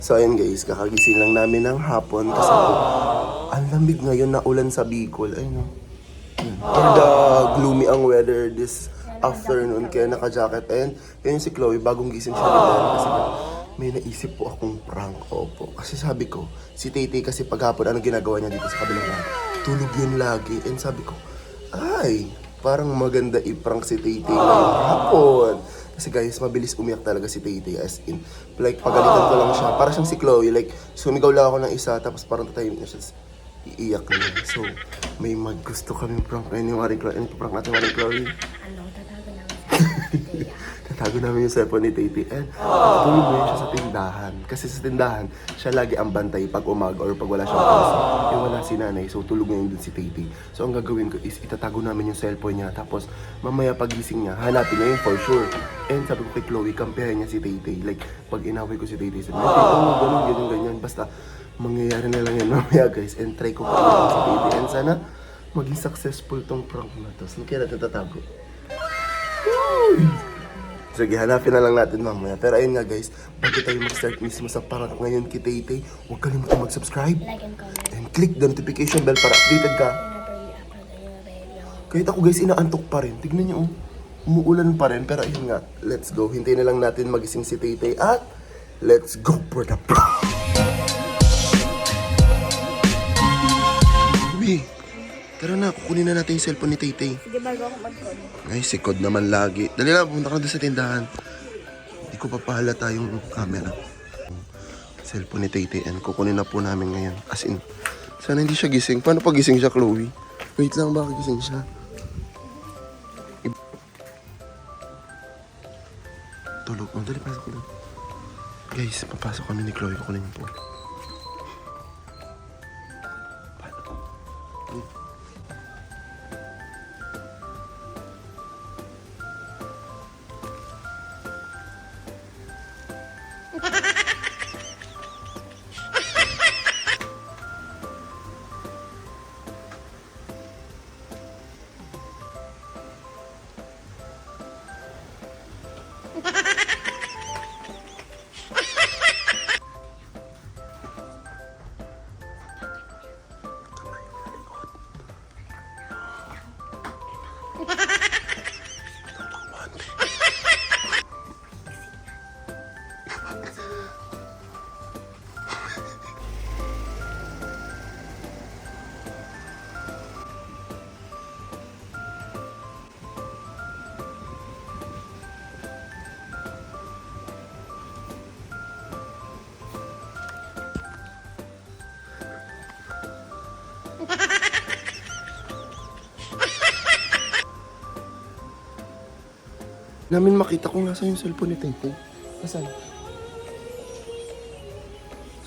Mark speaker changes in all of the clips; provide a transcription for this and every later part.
Speaker 1: So ayun guys, kakagising lang namin ng hapon kasi po, ang lamig ngayon na ulan sa Bicol. Ayun o. For the gloomy ang weather this afternoon, kaya naka-jacket. And yun si Chloe, bagong gising siya din kasi may naisip po akong prank. Opo. Kasi sabi ko, si Tete kasi paghapon, ano ginagawa niya dito sa kabilang bahay? Tulog yun lagi. And sabi ko, ay, parang maganda i-prank si Tete ngayong hapon. Kasi guys, mabilis umiyak talaga si Tete, as in. Like, pagalitan ko lang siya. Para siyang si Chloe, like, sumigaw lang ako ng isa, tapos parang tatahimik na siya. Iiyak na yun. So, may gusto kaming prank ngayon ni Marie Chloe. Ano prank natin, Marie Chloe?
Speaker 2: Ano, tatago namin.
Speaker 1: Tatago namin yung cellphone ni Tete. And tulog na yun siya sa tindahan. Kasi sa tindahan, siya lagi ang bantay pag umaga or pag wala siyang pasok. Yung wala si nanay, so tulog na yun din si Tete. So ang gagawin ko is itatago namin yung cellphone niya. Tapos mamaya pagising niya, hanapin niya yun for sure. And sabi ko kay Chloe, kampihan niya si Tete. Like, pag inaway ko si Tete, sabi niya, Tete, ganyan. Basta, mangyayari na lang yan mamaya guys. And try ko pa si Tete. And sana, maging successful tong prank na to. So, kaya natin tatago. Sige, hanapin na lang natin mamaya. Pero ayun nga guys, bago tayo mag-start mismo sa prank ngayon kay Tete, huwag kalimutan mag-subscribe.
Speaker 2: Like and comment.
Speaker 1: And click the notification bell para updated ka.
Speaker 2: Whenever we upload a new video.
Speaker 1: Kahit ako guys, inaantok pa rin. Tignan niyo, umuulan pa rin. Pero ayun nga, let's go. Hintayin na lang natin magising si Tete at let's go for the prank. Uy, tara na, kukunin na natin yung cellphone ni Tete.
Speaker 2: Sige, bago ako mag-call.
Speaker 1: Ay, si Cod naman lagi. Dali na, pumunta ka na doon sa tindahan. Hindi ko papahalata yung camera. Cellphone ni Tete, and kukunin na po namin ngayon. As in, sana hindi siya gising. Paano pag gising siya, Chloe? Wait lang, baka gising siya. Tulog. Oh, dali, pasok ko doon. Guys, papasok kami ni Chloe. Kukunin niyo po. Namin makita kung nasa yung cellphone ni Tete. Nasaan?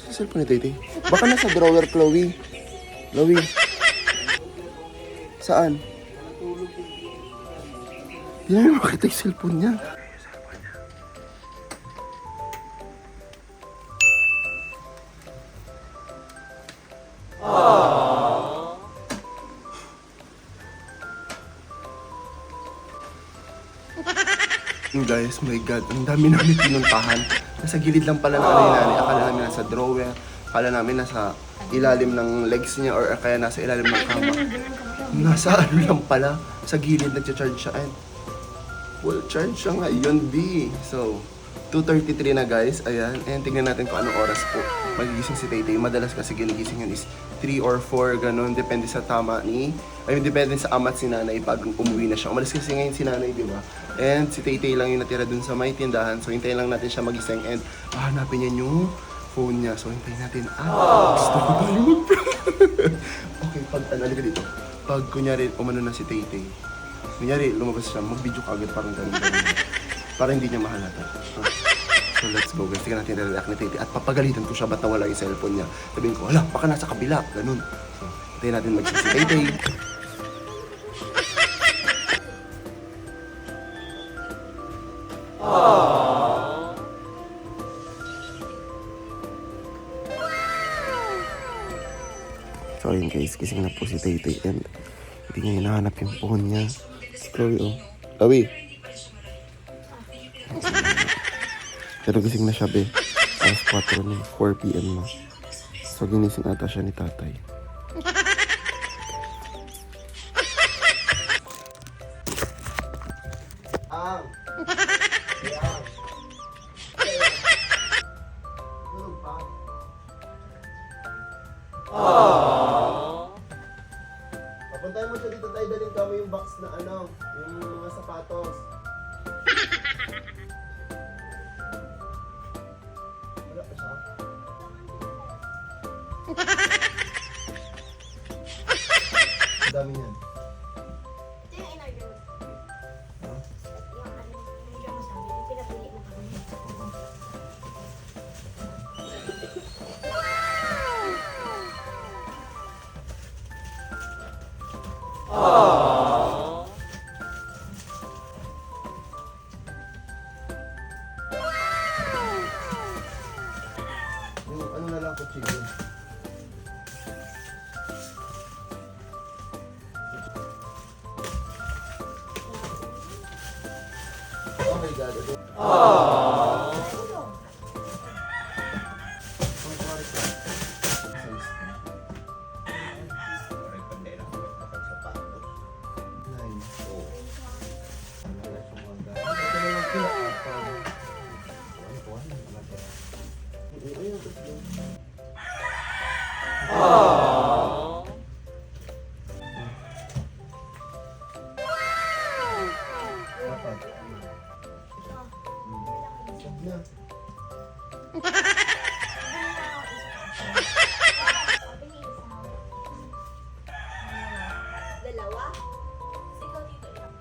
Speaker 1: Sa cellphone ni Tete? Baka nasa drawer, Chloe. Chloe. Saan? Hindi namin makita yung cellphone niya. Guys, my God, ang dami namin pinuntahan. Nasa gilid lang pala ng ano yung nanay. Akala namin nasa drawer. Akala namin nasa ilalim ng legs niya or kaya nasa ilalim ng kama. Nasa ano lang pala. Sa gilid nagcha-charge siya. And full charge siya ngayon, B. So, 2:33 na guys. Ayan. And tingnan natin kung anong oras po magigising si Tete. Madalas kasi ginigising yun is 3 or 4, ganun. Depende sa tama ni... Ayun, depende sa ama at si nanay pag umuwi na siya. Umalis kasi ngayon si nanay, di ba? And si Tete lang yung natira dun sa may tindahan. So, hintayin lang natin siya magising. And hanapin niya yung phone niya. So, hintayin natin. Gusto ko tayo mag-prank. Okay, pag halika dito. Pag kunyari, umano na si Tete. Kunyari, lumabas siya, mag-video ka agad parang ganun. Para hindi niya mahalata. So, let's go guys. Tingnan natin react ni Tete. At papagalitan ko siya ba't nawala yung cellphone niya. Sabihin ko, hala, baka nasa kabila. Ganun. So, hintayin natin magising si Tete. So ayun guys, gising na po si Tete and hindi niya hinahanap yung phone niya. Si Chloe, oh. Chloe! Pero gising na siya, be. Alas 4 na, 4 p.m. na. So, ginising ata siya ni tatay. Ang! Ang! Tulog pa? Papuntahin mo siya dito tayo, dalhin kami yung box na ano, yung mga sapatos. Wala pa siya? Ang dami niyan.
Speaker 2: Ito yung in-order mo.
Speaker 1: Ha?
Speaker 2: Yung ano, in-order mo sa amin. Yung pinapili mo kami.
Speaker 1: Yung ano na lang ko chicken. Oh my God.
Speaker 2: Dalawa? Sigaw dito lang.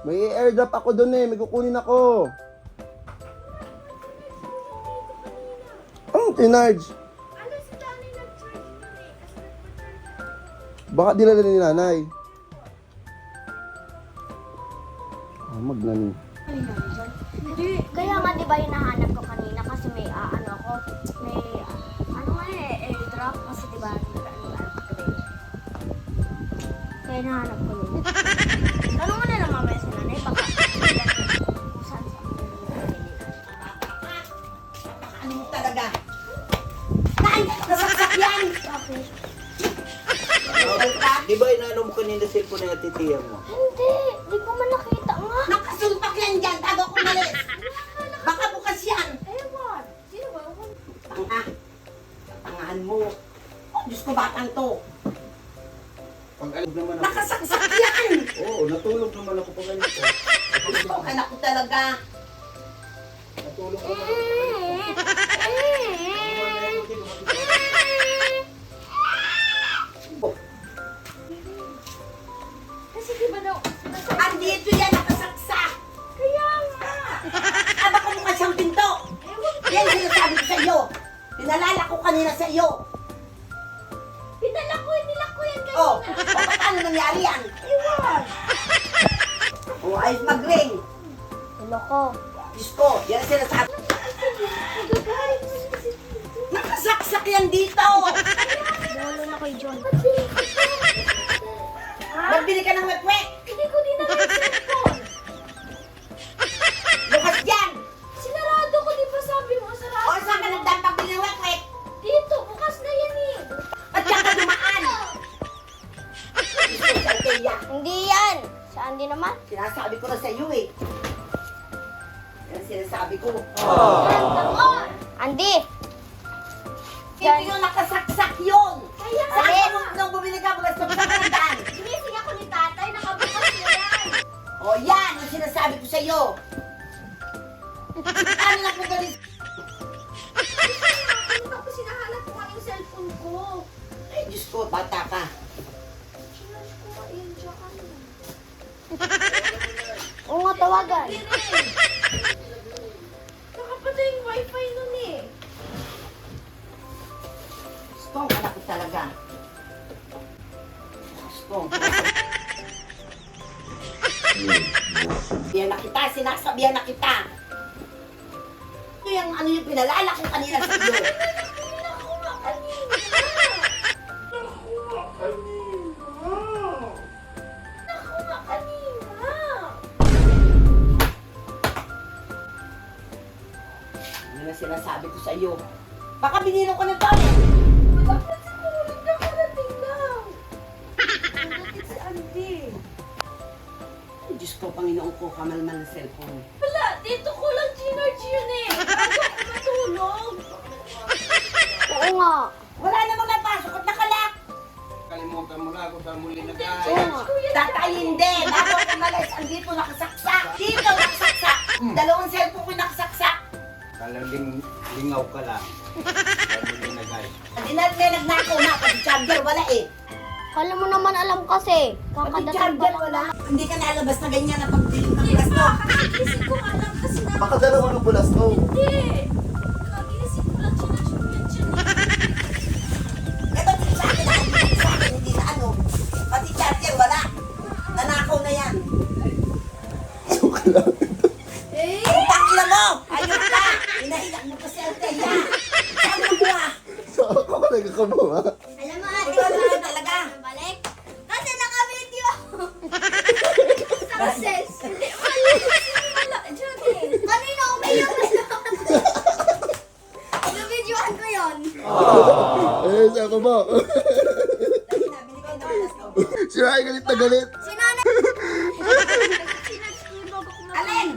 Speaker 1: May airdrop ako doon eh. May kukunin ako. Ang tinarge.
Speaker 2: Ano si Tanay nag-charge mo eh? Kasi nagpa-charge.
Speaker 1: Baka dinala ni nanay. Ah, magnani.
Speaker 2: Hindi. Kaya nga di ba hinahanap ko kanina kasi may ano ako, may ano nga airdrop kasi di ba kaya hinahanap ko yun. Ano nga na naman may sinanay baka kung saan sa
Speaker 3: Ano mo talaga? Nay! Nasaksak yan!
Speaker 2: Okay.
Speaker 4: Di ba inaano mo kanina cellphone na natitiyang mo?
Speaker 2: Hindi, di ko man nakita nga.
Speaker 3: Nakasulpak yan dyan! Tago ko malis! Baka bukas yan!
Speaker 2: Ewan, sino ba yun?
Speaker 3: Tanga! Tangahan mo! Oh, Diyos ko, batang to!
Speaker 4: Pag alam naman ako.
Speaker 3: Nakasaksak yan!
Speaker 4: Oo, natulog naman ako pag ganito.
Speaker 3: Diyos ko, anak ko talaga!
Speaker 4: Natulog naman ako.
Speaker 2: Kasi di ba daw,
Speaker 3: Andito yan, nakasaksak!
Speaker 2: kaya nga.
Speaker 3: Ah, baka bukas siyang pinto! Yan sinasabi ko sa iyo! Pinalala ko kanina sa iyo!
Speaker 2: Pinala ko, nila ko yan kanina.
Speaker 3: Oh, paano nangyari yan?
Speaker 2: Iwan.
Speaker 3: Oh, ayos mag-ring!
Speaker 2: Hello ko.
Speaker 3: Diyos ko, yan ang sinasabi.
Speaker 2: Nagagalit mo kasi dito.
Speaker 3: Nakasaksak yan dito!
Speaker 2: Bolo na kay John.
Speaker 3: Nagbili ka ng wek-wek!
Speaker 2: Hindi ko din naman yung cellphone.
Speaker 3: Bukas yan!
Speaker 2: Sinarado ko, di ba sabi mo, sarado.
Speaker 3: O, saan ka nagdampag din ng wek-wek?
Speaker 2: Dito, bukas na yan eh.
Speaker 3: At saan ka dumaan?
Speaker 2: Hindi yan. Saan din naman?
Speaker 3: Sinasabi ko na sa iyo eh. Yan sinasabi ko.
Speaker 2: Andi.
Speaker 3: Ito yung nakasaksak yun.
Speaker 2: Kaya
Speaker 3: Saan
Speaker 2: nga.
Speaker 3: ka nung bumili ka? Bukas ka sa kalandaan.
Speaker 2: Ginising ako ni tatay, nakabukas na yan.
Speaker 3: O yan, ang sinasabi ko sa iyo. Ano na po ganit?
Speaker 2: Tapos sinahanap ko nga yung cellphone ko.
Speaker 3: Ay, Diyos ko, bata ka.
Speaker 2: Sinarge ko nga yun dyan. Oo nga, tawagan. Nakapatay yung wifi nun eh.
Speaker 3: Diyos ko, anak ko talaga. Diyos ko. Yan na kita, ko yung ano yung pinalala ko kanina sa iyo. Ano na sinasabi ko sa iyo? Baka biniro ko ng tao.
Speaker 2: Bakit siguro nakarating lang? Bakit si Andy?
Speaker 3: Diyos ko, Panginoon ko, kamalmal na cellphone.
Speaker 2: Wala, dito ko lang ginarge yun eh. Bago ako matulog. Oo nga.
Speaker 3: Wala namang napasok at nakalak.
Speaker 4: Kalimutan mo na ako sa muli na
Speaker 2: Oo nga.
Speaker 3: Tatay, hindi. Bago ako malas, andito nakasaksak. Dito nakasaksak. Dalawang cellphone ko nakasaksak.
Speaker 4: Kalang lingaw ka lang. Sa muli na guys.
Speaker 3: Hindi na nagnakaw na. Pati charger, wala eh.
Speaker 2: Kala mo naman alam kasi.
Speaker 3: Pati
Speaker 2: Kakadating pa
Speaker 3: charger,
Speaker 2: lang.
Speaker 3: wala. Hindi ka nalabas na ganyan na pagdilim ng gasto.
Speaker 2: Kagising ko nga lang kasi na.
Speaker 1: Baka dalawa ng bulas to.
Speaker 2: Hindi. Kagising ko lang sinasubyan siya.
Speaker 3: Eh, ba't hindi sa akin na? Hindi sa akin, hindi sa ano. Pati charger, wala. Nanakaw na yan.
Speaker 1: Joke lang.
Speaker 2: Eh?
Speaker 3: Ang takla mo! Ayun ka! Hinahinak mo pa si Althea. Saan mo ba?
Speaker 1: So ako ka nagkakabuha.
Speaker 2: Alam mo ate,
Speaker 3: Ikaw na talaga.
Speaker 2: balik. Kasi naka-video. Success. Hindi, wala. Judy. Kanina umiyak na naman. Nabidyoan ko yun.
Speaker 1: Eh, sa ako ba?
Speaker 3: Binigay na gasto.
Speaker 1: Si Rai galit na galit.
Speaker 2: Sinanay. Sinanay bago ko
Speaker 3: Alin?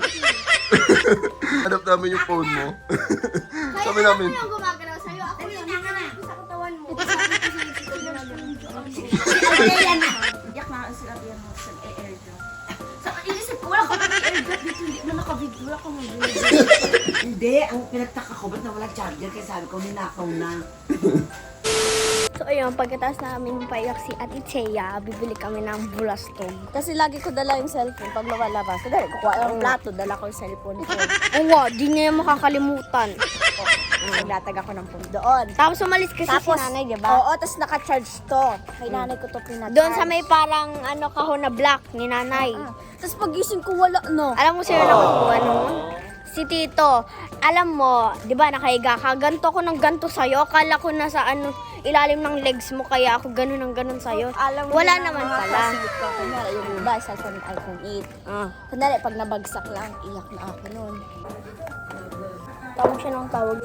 Speaker 1: Hanap namin yung phone mo.
Speaker 2: Kaya
Speaker 1: Sabi namin.
Speaker 2: ako yung gumagalaw sa'yo. Ako
Speaker 3: Dali
Speaker 2: yung
Speaker 3: na ka na.
Speaker 2: sa katawan mo. Sabi ko
Speaker 3: Si Althea na.
Speaker 5: Yak na si Adrian mo sa airdrop. Sa inisip ko, wala ka mag airdrop dito, hindi mo naka-video, wala ka mag-video.
Speaker 3: Hindi, ang pinagtaka ko, ba't nawala charger? Kaya sabi ko, ninakaw na.
Speaker 2: So ayun, pagkatapos namin paiyak si Ate Thea, bibili kami ng bulastog.
Speaker 5: Kasi lagi ko dala yung cellphone pag lumalabas. Dahil kukuha yung plato, dala ko yung cellphone ko.
Speaker 2: Oo nga, di niya yung makakalimutan.
Speaker 5: Naglatag ako ng phone doon.
Speaker 2: Tapos umalis kasi
Speaker 5: Tapos,
Speaker 2: si nanay, di ba?
Speaker 5: Oo, tapos naka-charge to. Kay nanay ko to pinag-charge.
Speaker 2: Doon sa may parang ano kahon na black ni nanay.
Speaker 5: Tapos pagising ko, wala no.
Speaker 2: Alam mo sino nakakuha nun? Si Tito. Alam mo, di ba nakahiga ka? Ganto ko ng ganto sa'yo. Akala ko nasa ano, ilalim ng legs mo kaya ako ganun ng ganun sa'yo.
Speaker 5: Alam mo
Speaker 2: Wala
Speaker 5: yun ang
Speaker 2: naman
Speaker 5: mga
Speaker 2: pala.
Speaker 5: facility ko. Kunyari, yung iba, cellphone ng iPhone 8. Kunyari, pag nabagsak lang, iyak na ako nun.
Speaker 2: Tawag siya ng tawag.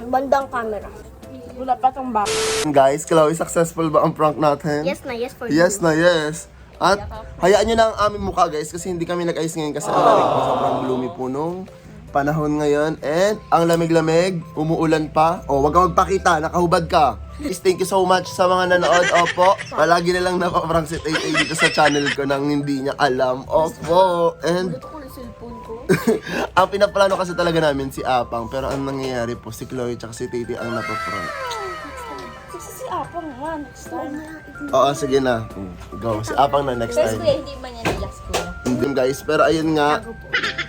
Speaker 2: Bandang camera.
Speaker 5: Wala pa tong back.
Speaker 1: Guys, Chloe, successful ba ang prank natin?
Speaker 2: Yes na, yes for
Speaker 1: Yes
Speaker 2: you.
Speaker 1: na, yes. At hayaan nyo na ang aming mukha guys kasi hindi kami nag-ayos ngayon kasi ang lamig po, sobrang gloomy po nung panahon ngayon. And ang lamig-lamig, umuulan pa. O, wag kang magpakita, nakahubad ka. Please, thank you so much sa mga nanood. Opo, palagi na lang napaprank si Tay dito sa channel ko nang hindi niya alam. Opo, and
Speaker 5: Ito ko yung cellphone ko.
Speaker 1: ang pinaplano kasi talaga namin si Apang. Pero ang nangyayari po, si Chloe at si Titi ang napaprank.
Speaker 5: Si Apang man, next time.
Speaker 1: Oo, sige na. Go. Si Apang na next
Speaker 5: First
Speaker 1: time.
Speaker 5: kuya, hindi man yan relax kuya.
Speaker 1: Hindi guys, pero ayun nga.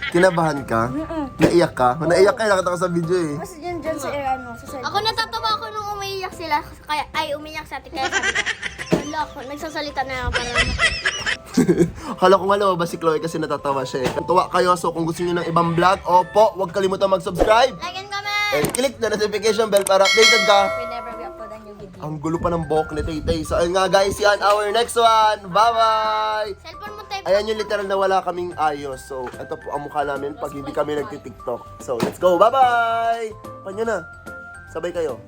Speaker 1: Kinabahan ka? Naiyak ka? Naiyak ka, nakita ko sa video eh.
Speaker 5: Kasi dyan sa ano, sa cellphone.
Speaker 2: Ako natatawa ako nung umiiyak sila. Kaya, ay, umiiyak sa atin. Kaya sabi ko, wala ako. Nagsasalita na ako para
Speaker 1: Kala ko nga lumabas si Chloe kasi natatawa siya eh. Tuwa kayo, so kung gusto niyo ng ibang vlog, opo, huwag kalimutan mag-subscribe.
Speaker 2: like and comment.
Speaker 1: And click the notification bell para updated ka.
Speaker 5: Whenever we upload a new video.
Speaker 1: Ang gulo pa ng buhok ni Tay. So ayun nga guys, yan our next one. Bye-bye!
Speaker 2: Cellphone mo tayo.
Speaker 1: Ayan yung literal na wala kaming ayos. So, ito po ang mukha namin pag hindi kami nagtitiktok. So, let's go. Bye-bye! Panyo na. Sabay kayo.